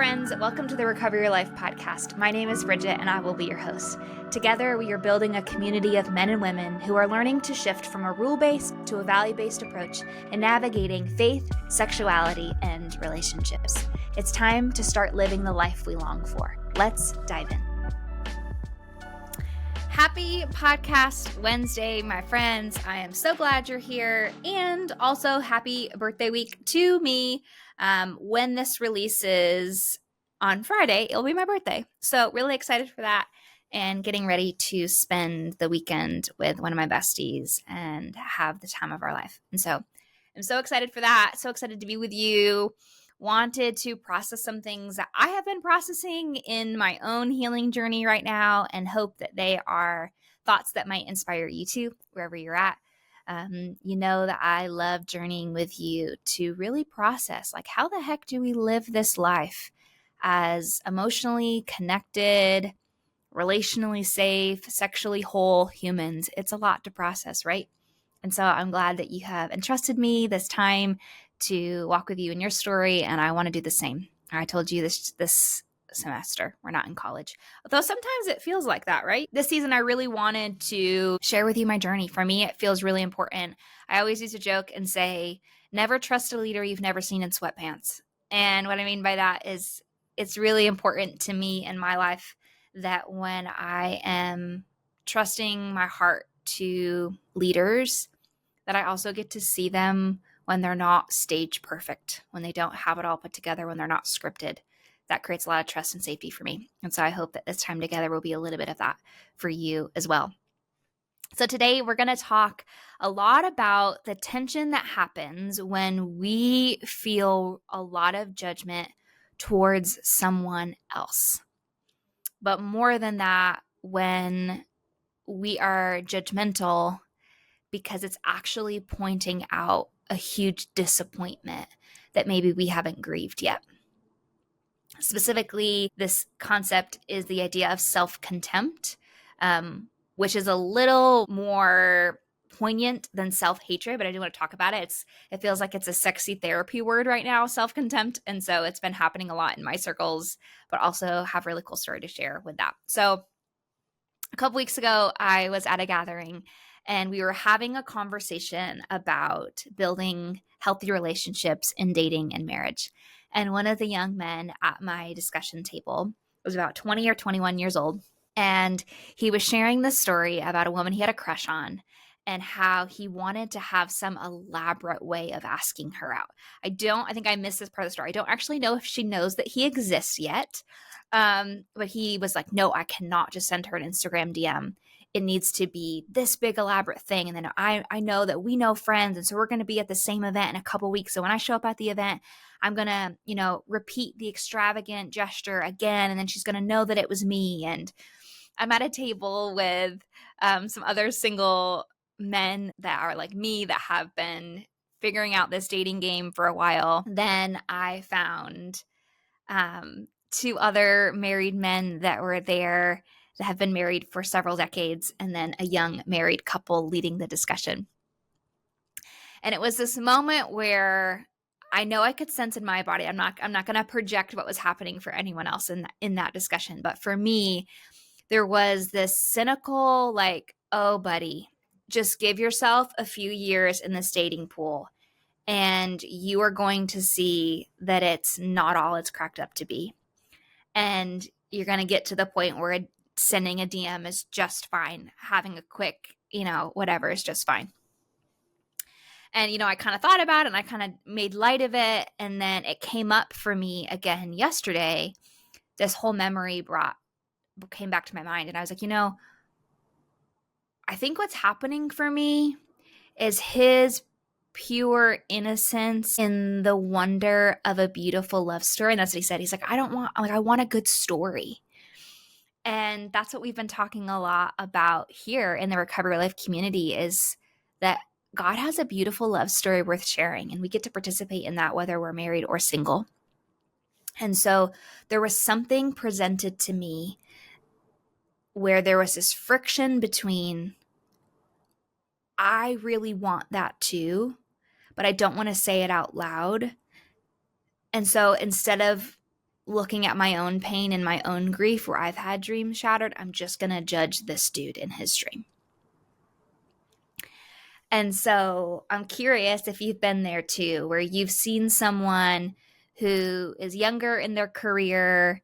friends. Welcome to the Recover Your Life podcast. My name is Bridget, and I will be your host. Together, we are building a community of men and women who are learning to shift from a rule-based to a value-based approach in navigating faith, sexuality, and relationships. It's time to start living the life we long for. Let's dive in. Happy Podcast Wednesday, my friends. I am so glad you're here, and also happy birthday week to me. When this releases on Friday, it'll be my birthday. So really excited for that and getting ready to spend the weekend with one of my besties and have the time of our life. And so I'm so excited for that. So excited to be with you. Wanted to process some things that I have been processing in my own healing journey right now and hope that they are thoughts that might inspire you too, wherever you're at. You know that I love journeying with you to really process, like, how the heck do we live this life as emotionally connected, relationally safe, sexually whole humans? It's a lot to process, right? And so I'm glad that you have entrusted me this time to walk with you in your story, and I want to do the same. I told you this semester. We're not in college. Although sometimes it feels like that, right? This season, I really wanted to share with you my journey. For me, it feels really important. I always used to joke and say, never trust a leader you've never seen in sweatpants. And what I mean by that is it's really important to me in my life that when I am trusting my heart to leaders, that I also get to see them when they're not stage perfect, when they don't have it all put together, when they're not scripted. That creates a lot of trust and safety for me. And so I hope that this time together will be a little bit of that for you as well. So today we're going to talk a lot about the tension that happens when we feel a lot of judgment towards someone else. But more than that, when we are judgmental because it's actually pointing out a huge disappointment that maybe we haven't grieved yet. Specifically, this concept is the idea of self-contempt, which is a little more poignant than self-hatred, but I do want to talk about it. It feels like it's a sexy therapy word right now, self-contempt. And so it's been happening a lot in my circles, but also have a really cool story to share with that. So a couple weeks ago, I was at a gathering and we were having a conversation about building healthy relationships in dating and marriage. And one of the young men at my discussion table was about 20 or 21 years old. And he was sharing this story about a woman he had a crush on and how he wanted to have some elaborate way of asking her out. I think I missed this part of the story. I don't actually know if she knows that he exists yet. But he was like, no, I cannot just send her an Instagram DM. It needs to be this big elaborate thing. And then I know that we know friends. And so we're going to be at the same event in a couple weeks. So when I show up at the event, I'm going to, repeat the extravagant gesture again. And then she's going to know that it was me. And I'm at a table with some other single men that are like me that have been figuring out this dating game for a while. Then I found two other married men that were there that have been married for several decades, and then a young married couple leading the discussion. And it was this moment where I know I could sense in my body, I'm not going to project what was happening for anyone else in that discussion, but for me, there was this cynical, like, oh, buddy, just give yourself a few years in this dating pool, and you are going to see that it's not all it's cracked up to be. And you're going to get to the point where sending a DM is just fine. Having a quick, whatever is just fine. And, I kind of thought about it and I kind of made light of it. And then it came up for me again yesterday. This whole memory came back to my mind. And I was like, I think what's happening for me is his pure innocence in the wonder of a beautiful love story. And that's what he said. He's like, I want a good story. And that's what we've been talking a lot about here in the Recover Your Life community, is that God has a beautiful love story worth sharing, and we get to participate in that whether we're married or single. And so there was something presented to me where there was this friction between, I really want that too, but I don't want to say it out loud. And so instead of looking at my own pain and my own grief where I've had dreams shattered, I'm just going to judge this dude in his dream. And so I'm curious if you've been there too, where you've seen someone who is younger in their career,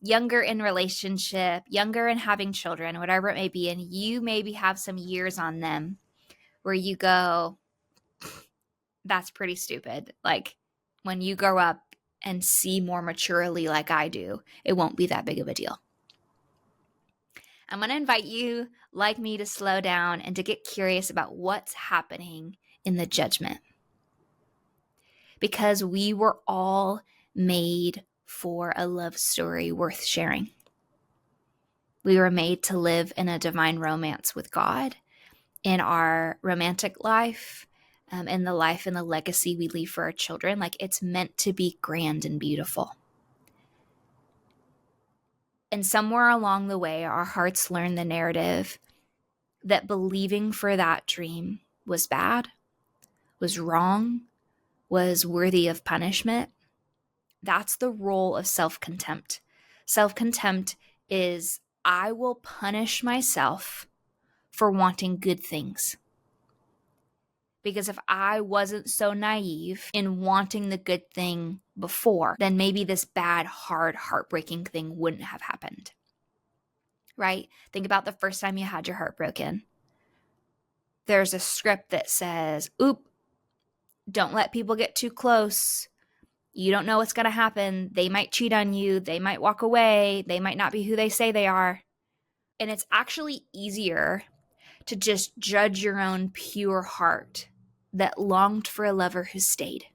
younger in relationship, younger in having children, whatever it may be, and you maybe have some years on them where you go, that's pretty stupid. Like when you grow up and see more maturely like I do, it won't be that big of a deal. I'm going to invite you, like me, to slow down and to get curious about what's happening in the judgment. Because we were all made for a love story worth sharing. We were made to live in a divine romance with God in our romantic life, in the life and the legacy we leave for our children. Like it's meant to be grand and beautiful. And somewhere along the way, our hearts learn the narrative that believing for that dream was bad, was wrong, was worthy of punishment. That's the role of self-contempt. Self-contempt is I will punish myself for wanting good things. Because if I wasn't so naive in wanting the good thing before, then maybe this bad, hard, heartbreaking thing wouldn't have happened. Right? Think about the first time you had your heart broken. There's a script that says, oop, don't let people get too close. You don't know what's going to happen. They might cheat on you. They might walk away. They might not be who they say they are. And it's actually easier to just judge your own pure heart that longed for a lover who stayed,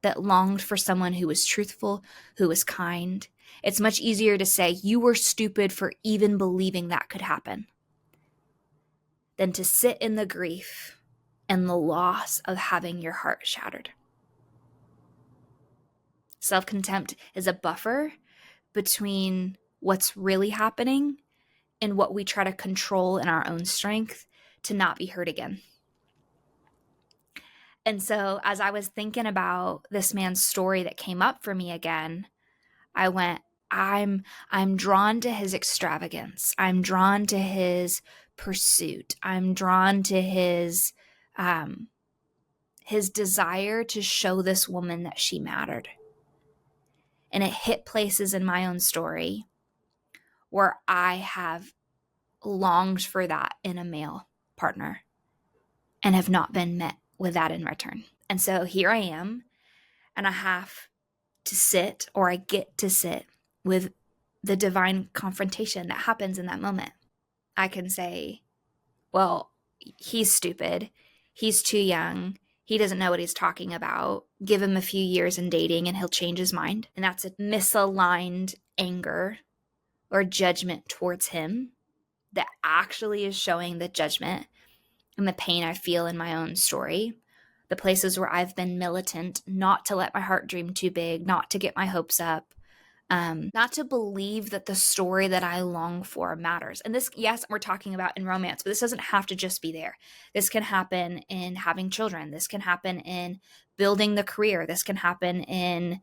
that longed for someone who was truthful, who was kind. It's much easier to say you were stupid for even believing that could happen than to sit in the grief and the loss of having your heart shattered. Self-contempt is a buffer between what's really happening and what we try to control in our own strength to not be hurt again. And so as I was thinking about this man's story that came up for me again, I went, I'm drawn to his extravagance. I'm drawn to his pursuit. I'm drawn to his desire to show this woman that she mattered. And it hit places in my own story where I have longed for that in a male partner and have not been met with that in return. And so here I am, and I have to sit, or I get to sit with the divine confrontation that happens in that moment. I can say, well, he's stupid. He's too young. He doesn't know what he's talking about. Give him a few years in dating and he'll change his mind. And that's a misaligned anger or judgment towards him that actually is showing the judgment and the pain I feel in my own story. The places where I've been militant, not to let my heart dream too big, not to get my hopes up, not to believe that the story that I long for matters. And this, yes, we're talking about in romance, but this doesn't have to just be there. This can happen in having children. This can happen in building the career. This can happen in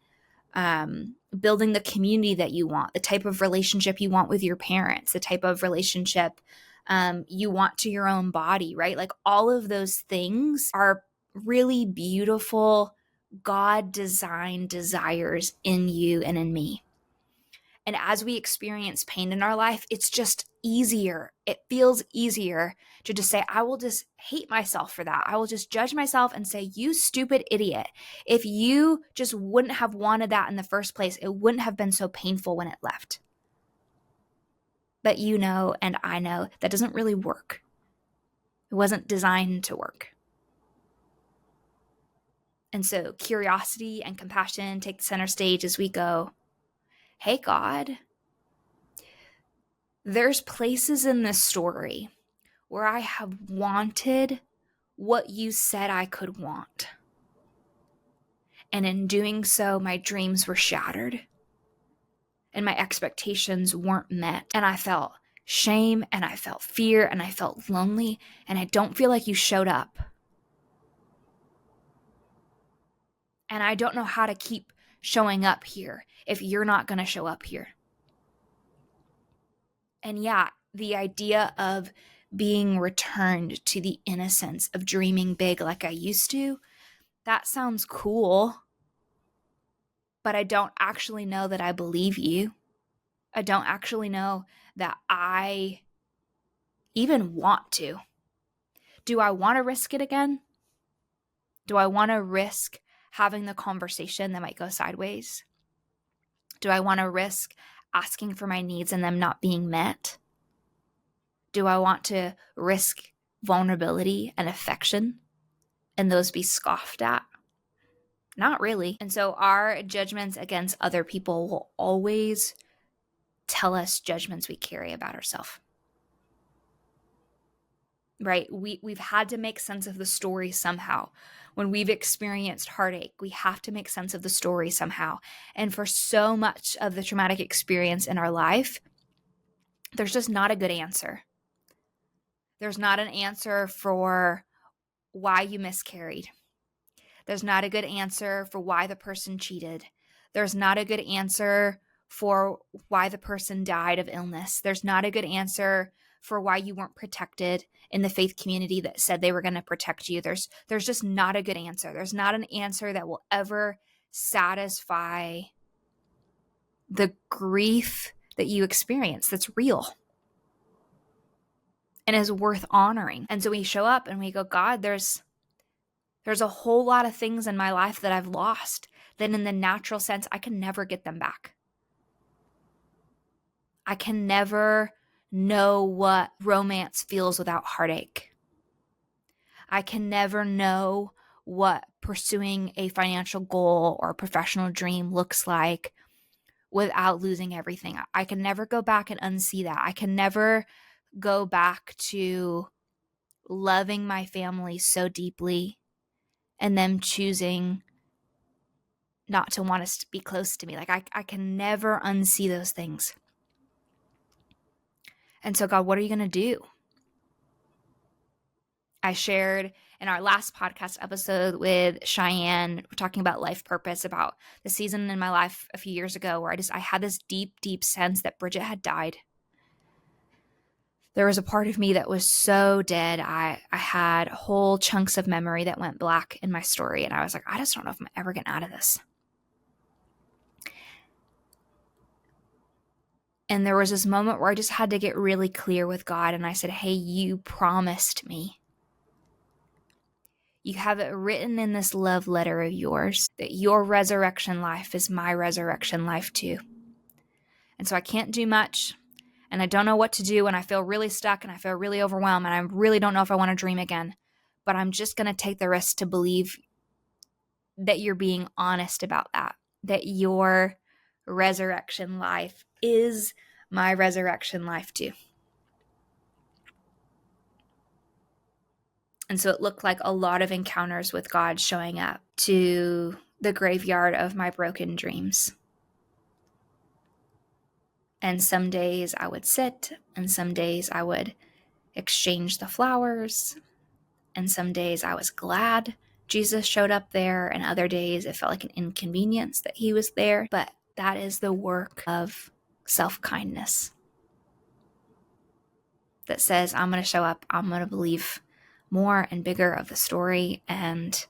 building the community that you want, the type of relationship you want with your parents, the type of relationship you want to your own body, right? Like all of those things are really beautiful God-designed desires in you and in me. And as we experience pain in our life, it's just easier. It feels easier to just say, I will just hate myself for that. I will just judge myself and say, you stupid idiot. If you just wouldn't have wanted that in the first place, it wouldn't have been so painful when it left. But you know, and I know that doesn't really work. It wasn't designed to work. And so curiosity and compassion take the center stage as we go, hey, God, there's places in this story where I have wanted what you said I could want. And in doing so, my dreams were shattered and my expectations weren't met. And I felt shame and I felt fear and I felt lonely and I don't feel like you showed up. And I don't know how to keep showing up here if you're not going to show up here? And yeah, the idea of being returned to the innocence of dreaming big like I used to, that sounds cool, but I don't actually know that I believe you. I don't actually know that I even want to. Do I want to risk it again? Do I want to risk having the conversation that might go sideways? Do I want to risk asking for my needs and them not being met? Do I want to risk vulnerability and affection and those be scoffed at? Not really. And so our judgments against other people will always tell us judgments we carry about ourselves. Right? We've had to make sense of the story somehow. When we've experienced heartache, we have to make sense of the story somehow. And for so much of the traumatic experience in our life, there's just not a good answer. There's not an answer for why you miscarried. There's not a good answer for why the person cheated. There's not a good answer for why the person died of illness. There's not a good answer for why you weren't protected in the faith community that said they were going to protect you. There's just not a good answer. There's not an answer that will ever satisfy the grief that you experience that's real and is worth honoring. And so we show up and we go, God, there's a whole lot of things in my life that I've lost that in the natural sense, I can never get them back. I can never know what romance feels without heartache. I can never know what pursuing a financial goal or a professional dream looks like without losing everything. I can never go back and unsee that. I can never go back to loving my family so deeply and them choosing not to want us to be close to me. Like I can never unsee those things. And so, God, what are you going to do? I shared in our last podcast episode with Cheyenne, we're talking about life purpose, about the season in my life a few years ago where I had this deep, deep sense that Bridget had died. There was a part of me that was so dead. I had whole chunks of memory that went black in my story. And I was like, I just don't know if I'm ever getting out of this. And there was this moment where I just had to get really clear with God. And I said, hey, you promised me. You have it written in this love letter of yours that your resurrection life is my resurrection life too. And so I can't do much. And I don't know what to do. And I feel really stuck and I feel really overwhelmed. And I really don't know if I want to dream again. But I'm just going to take the risk to believe that you're being honest about that your resurrection life is my resurrection life too. And so it looked like a lot of encounters with God showing up to the graveyard of my broken dreams. And some days I would sit, and some days I would exchange the flowers, and some days I was glad Jesus showed up there, and other days it felt like an inconvenience that he was there. But that is the work of self-kindness that says, I'm going to show up, I'm going to believe more and bigger of the story, and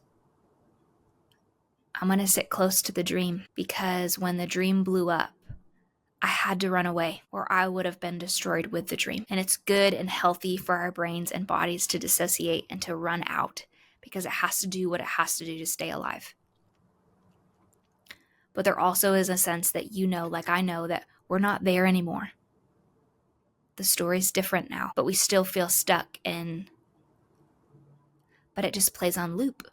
I'm going to sit close to the dream, because when the dream blew up, I had to run away or I would have been destroyed with the dream. And it's good and healthy for our brains and bodies to dissociate and to run out, because it has to do what it has to do to stay alive. But there also is a sense that like I know, that we're not there anymore. The story's different now, but we still feel stuck but it just plays on loop.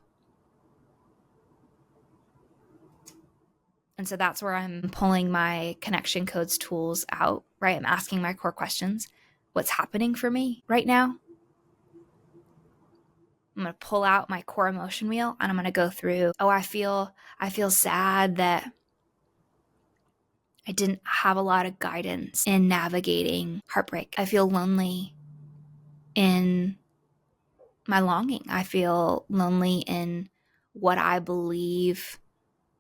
And so that's where I'm pulling my connection codes tools out, right? I'm asking my core questions. What's happening for me right now? I'm going to pull out my core emotion wheel and I'm going to go through, I feel sad that I didn't have a lot of guidance in navigating heartbreak. I feel lonely in my longing. I feel lonely in what I believe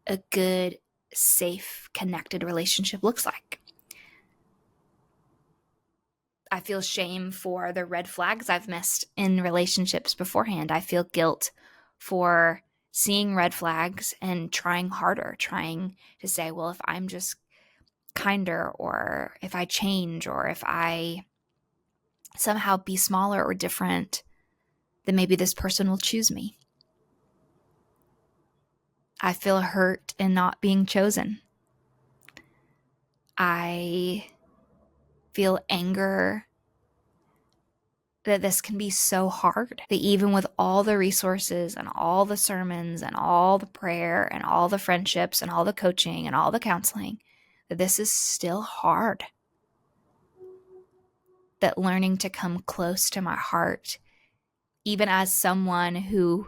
a good safe, connected relationship looks like. I feel shame for the red flags I've missed in relationships beforehand. I feel guilt for seeing red flags and trying harder, trying to say, well, if I'm just kinder, or if I change, or if I somehow be smaller or different, then maybe this person will choose me. I feel hurt in not being chosen. I feel anger that this can be so hard, that even with all the resources and all the sermons and all the prayer and all the friendships and all the coaching and all the counseling, that this is still hard. That learning to come close to my heart, even as someone who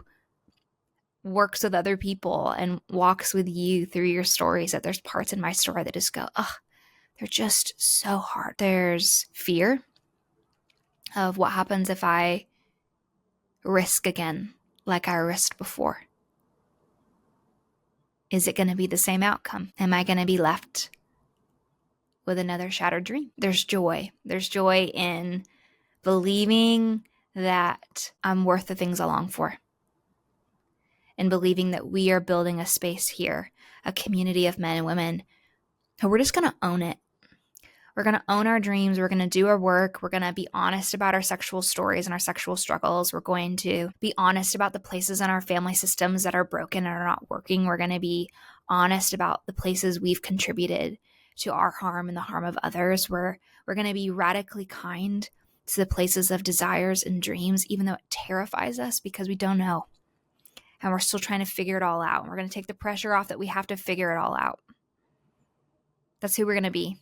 works with other people and walks with you through your stories, that there's parts in my story that just go, oh, they're just so hard. There's fear of what happens if I risk again like I risked before. Is it going to be the same outcome? Am I going to be left with another shattered dream? There's joy. There's joy in believing that I'm worth the things I long for, and believing that we are building a space here, a community of men and women who we're just going to own it. We're going to own our dreams. We're going to do our work. We're going to be honest about our sexual stories and our sexual struggles. We're going to be honest about the places in our family systems that are broken and are not working. We're going to be honest about the places we've contributed to our harm and the harm of others. We're going to be radically kind to the places of desires and dreams, even though it terrifies us because we don't know. And we're still trying to figure it all out. We're going to take the pressure off that we have to figure it all out. That's who we're going to be.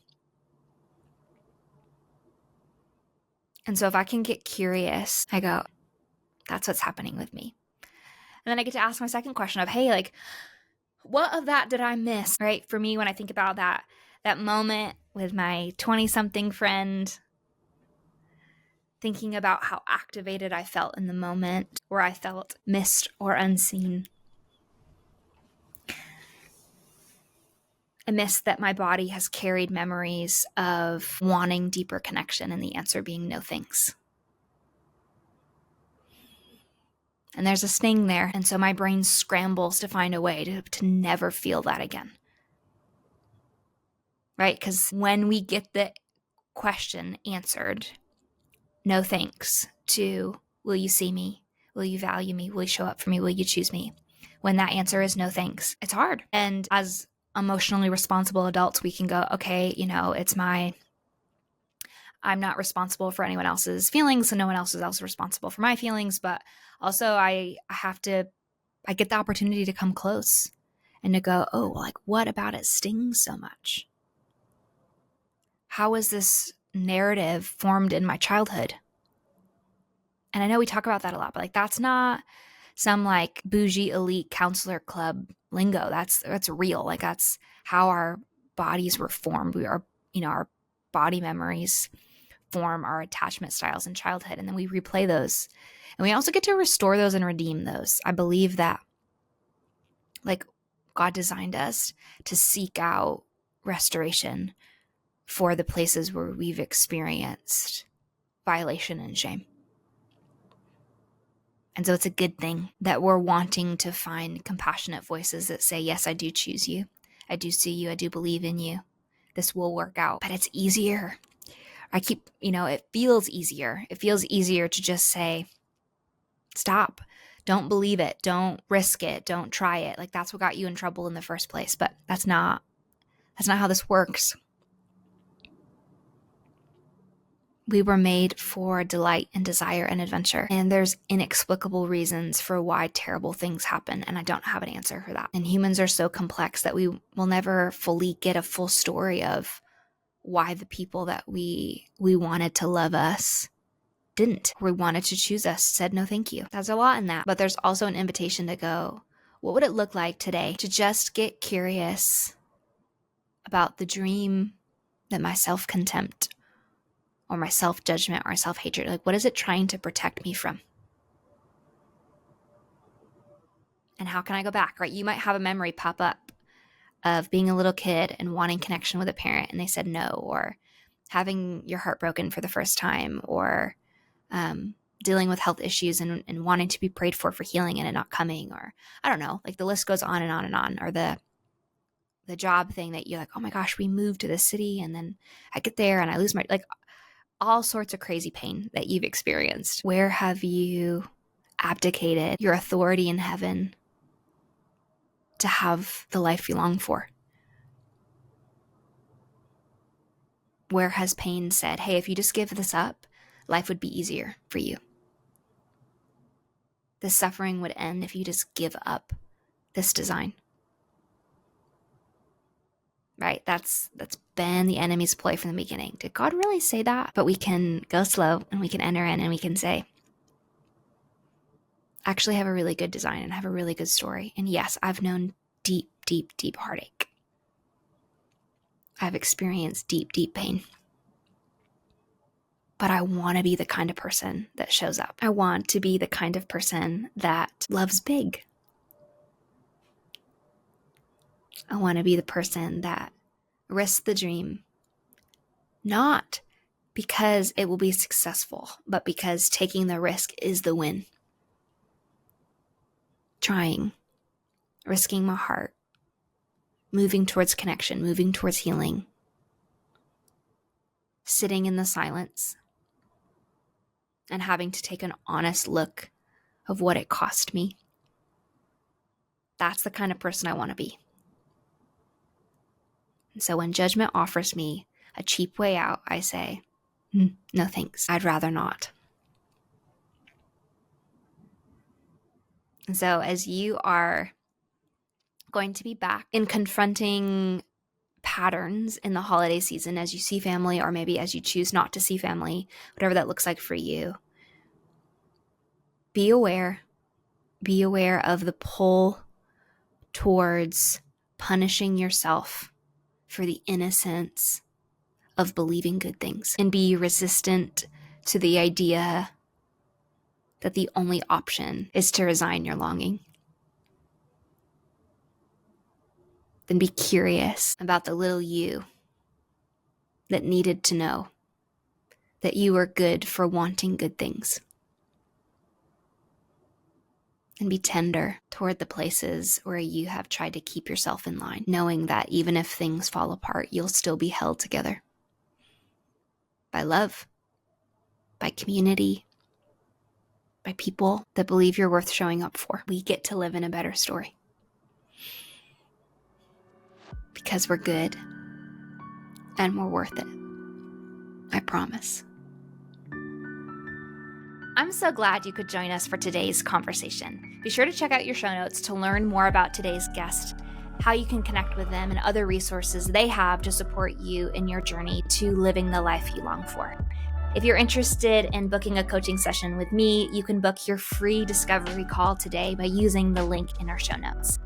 And so if I can get curious, I go, that's what's happening with me. And then I get to ask my second question of, hey, like, what of that did I miss, right? For me, when I think about that moment with my 20-something friend, thinking about how activated I felt in the moment where I felt missed or unseen. I miss that my body has carried memories of wanting deeper connection and the answer being no thanks. And there's a sting there. And so my brain scrambles to find a way to never feel that again. Right? Because when we get the question answered, no thanks, to will you see me? Will you value me? Will you show up for me? Will you choose me? When that answer is no thanks, it's hard. And as emotionally responsible adults, we can go, okay, I'm not responsible for anyone else's feelings, so no one else is also responsible for my feelings. But also I get the opportunity to come close and to go, oh, like, what about it stings so much? How is this narrative formed in my childhood? And I know we talk about that a lot, but like, that's not some like bougie elite counselor club lingo. That's real. Like, that's how our bodies were formed. Our body memories form our attachment styles in childhood, and then we replay those. And we also get to restore those and redeem those. I believe that, like, God designed us to seek out restoration for the places where we've experienced violation and shame. And so it's a good thing that we're wanting to find compassionate voices that say, yes, I do choose you. I do see you. I do believe in you. This will work out. But it's easier. It feels easier. It feels easier to just say, stop. Don't believe it. Don't risk it. Don't try it. Like, that's what got you in trouble in the first place. But that's not how this works. We were made for delight and desire and adventure. And there's inexplicable reasons for why terrible things happen. And I don't have an answer for that. And humans are so complex that we will never fully get a full story of why the people that we wanted to love us didn't. We wanted to choose us, said no thank you. There's a lot in that. But there's also an invitation to go, what would it look like today to just get curious about the dream that my self-contempt or my self-judgment or self-hatred, like, what is it trying to protect me from? And how can I go back, right? You might have a memory pop up of being a little kid and wanting connection with a parent and they said no, or having your heart broken for the first time, or dealing with health issues and wanting to be prayed for healing and it not coming, or I don't know, like the list goes on and on and on, or the job thing that you're like, oh my gosh, we moved to this city and then I get there and I lose my, like all sorts of crazy pain that you've experienced. Where have you abdicated your authority in heaven to have the life you long for? Where has pain said, hey, if you just give this up, life would be easier for you? The suffering would end if you just give up this design. Right? That's been the enemy's ploy from the beginning. Did God really say that? But we can go slow and we can enter in and we can say, actually have a really good design and have a really good story. And yes, I've known deep, deep, deep heartache. I've experienced deep, deep pain. But I want to be the kind of person that shows up. I want to be the kind of person that loves big. I want to be the person that risks the dream, not because it will be successful, but because taking the risk is the win. Trying, risking my heart, moving towards connection, moving towards healing, sitting in the silence, and having to take an honest look of what it cost me. That's the kind of person I want to be. And so when judgment offers me a cheap way out, I say, no thanks, I'd rather not. And so as you are going to be back in confronting patterns in the holiday season, as you see family, or maybe as you choose not to see family, whatever that looks like for you, be aware of the pull towards punishing yourself for the innocence of believing good things, and be resistant to the idea that the only option is to resign your longing. Then be curious about the little you that needed to know that you were good for wanting good things. And be tender toward the places where you have tried to keep yourself in line, knowing that even if things fall apart, you'll still be held together by love, by community, by people that believe you're worth showing up for. We get to live in a better story because we're good and we're worth it. I promise. I'm so glad you could join us for today's conversation. Be sure to check out your show notes to learn more about today's guest, how you can connect with them, and other resources they have to support you in your journey to living the life you long for. If you're interested in booking a coaching session with me, you can book your free discovery call today by using the link in our show notes.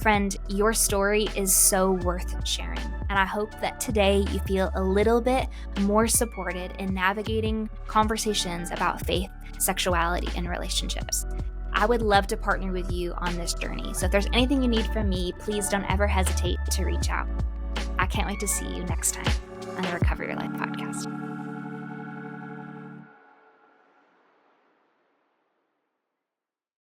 Friend, your story is so worth sharing, and I hope that today you feel a little bit more supported in navigating conversations about faith, sexuality, and relationships. I would love to partner with you on this journey, so if there's anything you need from me, please don't ever hesitate to reach out. I can't wait to see you next time on the Recover Your Life podcast.